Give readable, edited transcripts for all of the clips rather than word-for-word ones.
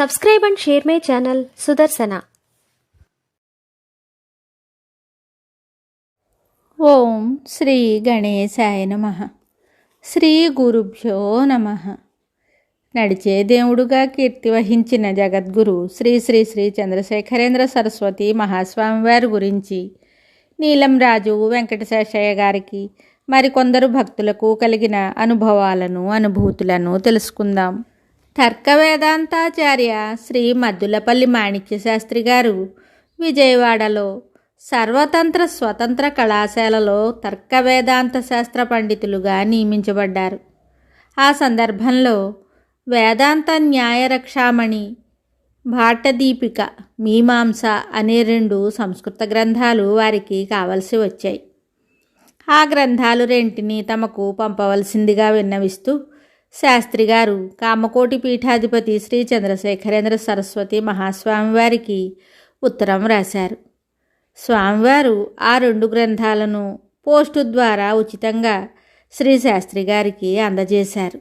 Subscribe and share my channel Sudarsana. ఓం శ్రీ గణేశాయ నమః. శ్రీ గురుభ్యో నమః. నడిచే దేవుడుగా కీర్తి వహించిన జగద్గురు శ్రీ శ్రీ శ్రీ చంద్రశేఖరేంద్ర సరస్వతి మహాస్వామి వారి గురించి నీలం రాజు వెంకటశేషయ్య గారికి మరికొందరు భక్తులకు కలిగిన అనుభవాలను అనుభూతులను తెలుసుకుందాం. తర్క వేదాంతాచార్య శ్రీ మద్దులపల్లి మాణిక్య శాస్త్రి గారు విజయవాడలో సర్వతంత్ర స్వతంత్ర కళాశాలలో తర్క వేదాంత శాస్త్ర పండితులుగా నియమించబడ్డారు. ఆ సందర్భంలో వేదాంత న్యాయరక్షామణి, భాట్టదీపిక, మీమాంస అనే 2 సంస్కృత గ్రంథాలు వారికి కావలసి వచ్చాయి. ఆ గ్రంథాలు రెంటిని తమకు పంపవలసిందిగా విన్నవిస్తూ శాస్త్రి గారు కామకోటి పీఠాధిపతి శ్రీ చంద్రశేఖరేంద్ర సరస్వతి మహాస్వామి వారికి ఉత్తరం రాశారు. స్వామివారు ఆ 2 గ్రంథాలను పోస్టు ద్వారా ఉచితంగా శ్రీ శాస్త్రి గారికి అందజేశారు.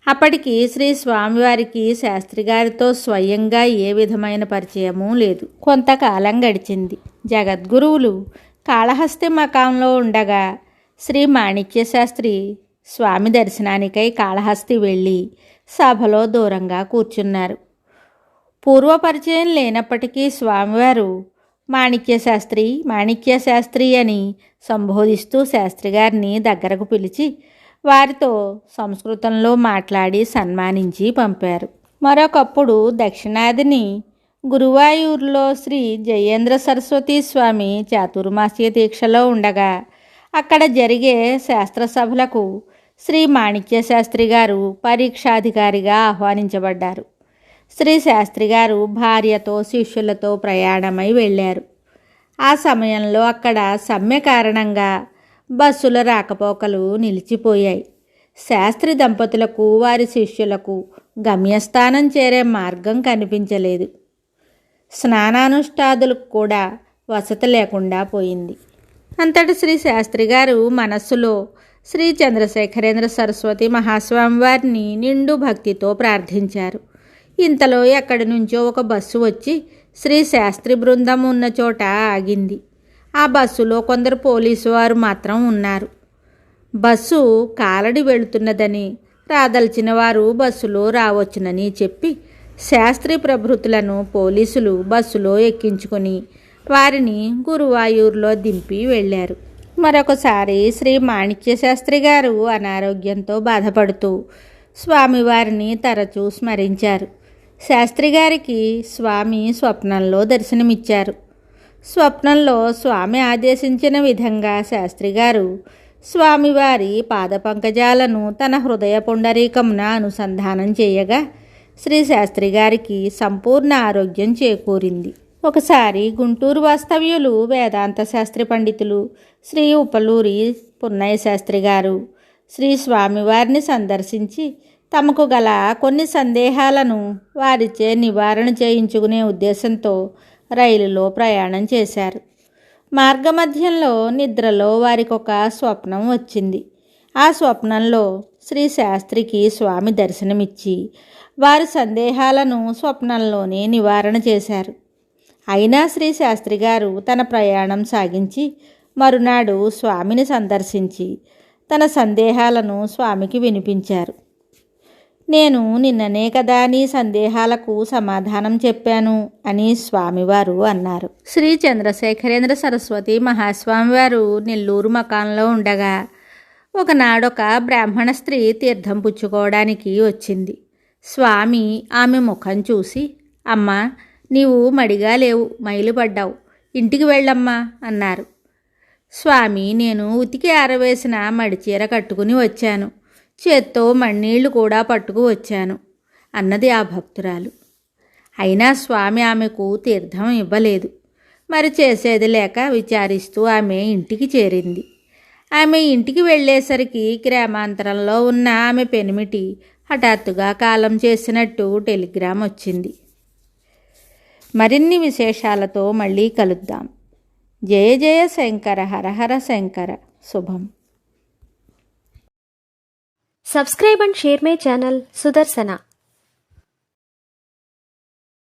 అప్పటికి శ్రీ స్వామివారికి శాస్త్రి గారితో స్వయంగా ఏ విధమైన పరిచయము లేదు. కొంతకాలం గడిచింది. జగద్గురువులు కాళహస్తి మకాంలో ఉండగా శ్రీ మాణిక్య శాస్త్రి స్వామి దర్శనానికై కాళహస్తి వెళ్ళి సభలో దూరంగా కూర్చున్నారు. పూర్వపరిచయం లేనప్పటికీ స్వామివారు మాణిక్య శాస్త్రి అని సంబోధిస్తూ శాస్త్రి గారిని దగ్గరకు పిలిచి వారితో సంస్కృతంలో మాట్లాడి సన్మానించి పంపారు. మరొకప్పుడు దక్షిణాదిని గురువాయూరులో శ్రీ జయేంద్ర సరస్వతి స్వామి చాతుర్మాస్య దీక్షలో ఉండగా అక్కడ జరిగే శాస్త్రసభలకు శ్రీ మాణిక్య శాస్త్రి గారు పరీక్షాధికారిగా ఆహ్వానించబడ్డారు. శ్రీ శాస్త్రి గారు భార్యతో శిష్యులతో ప్రయాణమై వెళ్ళారు. ఆ సమయంలో అక్కడ సమ్మె కారణంగా బస్సుల రాకపోకలు నిలిచిపోయాయి. శాస్త్రి దంపతులకు వారి శిష్యులకు గమ్యస్థానం చేరే మార్గం కనిపించలేదు. స్నానానుష్ఠాదులకు కూడా వసతి లేకుండా పోయింది. అంతటి శ్రీ శాస్త్రి గారు మనస్సులో శ్రీ చంద్రశేఖరేంద్ర సరస్వతి మహాస్వామి వారిని నిండు భక్తితో ప్రార్థించారు. ఇంతలో ఎక్కడి నుంచో ఒక బస్సు వచ్చి శ్రీ శాస్త్రి బృందం ఉన్న చోట ఆగింది. ఆ బస్సులో కొందరు పోలీసు వారు మాత్రం ఉన్నారు. బస్సు కాలడి వెళుతున్నదని, రాదల్చిన వారు బస్సులో రావచ్చునని చెప్పి శాస్త్రి ప్రభృతులను పోలీసులు బస్సులో ఎక్కించుకొని వారిని గురువాయూరులో దింపి వెళ్ళారు. మరొకసారి శ్రీ మాణిక్య శాస్త్రి గారు అనారోగ్యంతో బాధపడుతూ స్వామివారిని తరచూ స్మరించారు. శాస్త్రి గారికి స్వామి స్వప్నంలో దర్శనమిచ్చారు. స్వప్నంలో స్వామి ఆదేశించిన విధంగా శాస్త్రి గారు స్వామివారి పాదపంకజాలను తన హృదయ పుండరీకమున అనుసంధానం చేయగా శ్రీ శాస్త్రి గారికి సంపూర్ణ ఆరోగ్యం చేకూరింది. ఒకసారి గుంటూరు వాస్తవ్యులు వేదాంత శాస్త్రి పండితులు శ్రీ ఉపలూరి పున్నయ్య శాస్త్రి గారు శ్రీ స్వామివారిని సందర్శించి తమకు గల కొన్ని సందేహాలను వారిచే నివారణ చేయించుకునే ఉద్దేశంతో రైలులో ప్రయాణం చేశారు. మార్గమధ్యంలో నిద్రలో వారికి ఒక స్వప్నం వచ్చింది. ఆ స్వప్నంలో శ్రీ శాస్త్రికి స్వామి దర్శనమిచ్చి వారి సందేహాలను స్వప్నంలోనే నివారణ చేశారు. అయినా శ్రీ శాస్త్రి గారు తన ప్రయాణం సాగించి మరునాడు స్వామిని సందర్శించి తన సందేహాలను స్వామికి వినిపించారు. నేను నిన్ననే కదా నీ సందేహాలకు సమాధానం చెప్పాను అని స్వామివారు అన్నారు. శ్రీ చంద్రశేఖరేంద్ర సరస్వతి మహాస్వామి వారు నెల్లూరు మకాంలో ఉండగా ఒకనాడొక బ్రాహ్మణ స్త్రీ తీర్థం పుచ్చుకోవడానికి వచ్చింది. స్వామి ఆమె ముఖం చూసి, అమ్మా, నీవు మడిగా లేవు, మైలుపడ్డావు, ఇంటికి వెళ్ళమ్మా అన్నారు. స్వామి, నేను ఉతికి ఆరవేసిన మడిచీర కట్టుకుని వచ్చాను, చేత్తో మಣ್ಣీళ్లు కూడా పట్టుకు వచ్చాను అన్నది ఆ భక్తురాలు. అయినా స్వామి ఆమెకు తీర్థం ఇవ్వలేదు. మరి చేసేది లేక విచారిస్తూ ఆమె ఇంటికి చేరింది. ఆమె ఇంటికి వెళ్ళేసరికి గ్రామాంతరంలో ఉన్న ఆమె పెనిమిటి హఠాత్తుగా కాలం చేసినట్టు టెలిగ్రామ్ వచ్చింది. మరిన్ని విశేషాలతో మళ్ళీ కలుద్దాం. జయ జయ శంకర, హర హర శంకర. శుభం. Subscribe and share my channel Sudarsana.